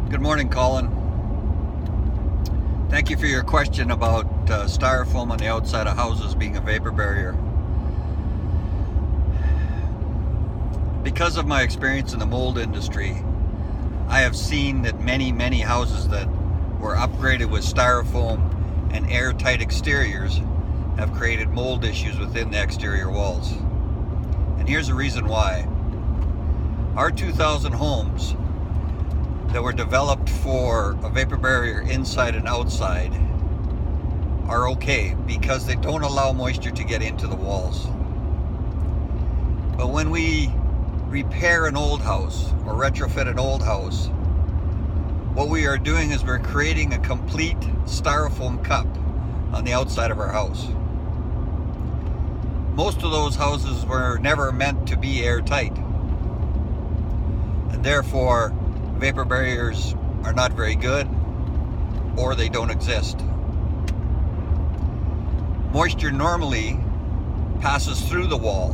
Good morning, Collin. Thank you for your question about styrofoam on the outside of houses being a vapor barrier. Because of my experience in the mold industry, I have seen that many houses that were upgraded with styrofoam and airtight exteriors have created mold issues within the exterior walls. And here's the reason why. Our 2,000 homes that were developed for a vapor barrier inside and outside are okay because they don't allow moisture to get into the walls. But when we repair an old house or retrofit an old house, what we are doing is we're creating a complete styrofoam cup on the outside of our house. Most of those houses were never meant to be airtight, and therefore vapor barriers are not very good, or they don't exist. Moisture normally passes through the wall.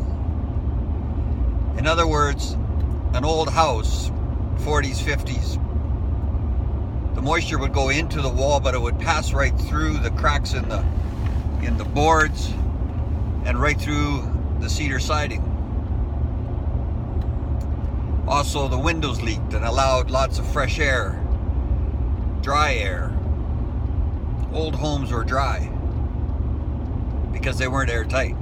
In other words, an old house, 40s, 50s, the moisture would go into the wall, but it would pass right through the cracks in the boards and right through the cedar siding. Also, the windows leaked and allowed lots of fresh air, dry air. Old homes were dry because they weren't airtight.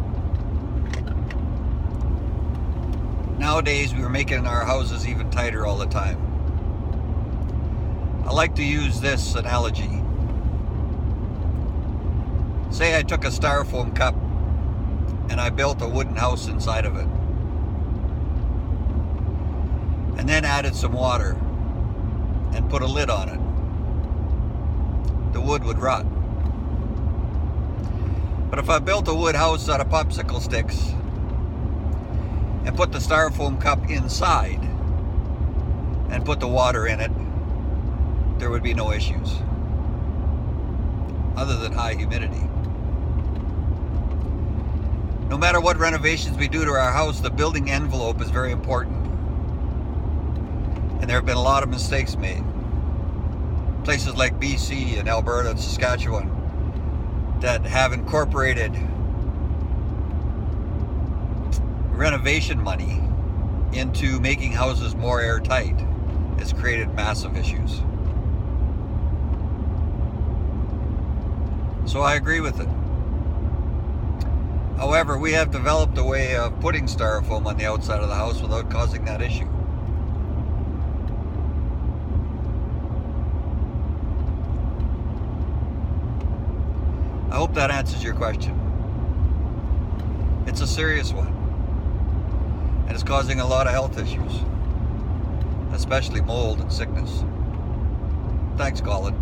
Nowadays, we are making our houses even tighter all the time. I like to use this analogy. Say I took a styrofoam cup and I built a wooden house inside of it, and then added some water and put a lid on it. The wood would rot. But if I built a wood house out of popsicle sticks and put the styrofoam cup inside and put the water in it, there would be no issues other than high humidity. No matter what renovations we do to our house, the building envelope is very important. And there have been a lot of mistakes made. Places like BC and Alberta and Saskatchewan that have incorporated renovation money into making houses more airtight has created massive issues. So I agree with it. However, we have developed a way of putting styrofoam on the outside of the house without causing that issue. I hope that answers your question. It's a serious one, and it's causing a lot of health issues, especially mold and sickness. Thanks, Collin.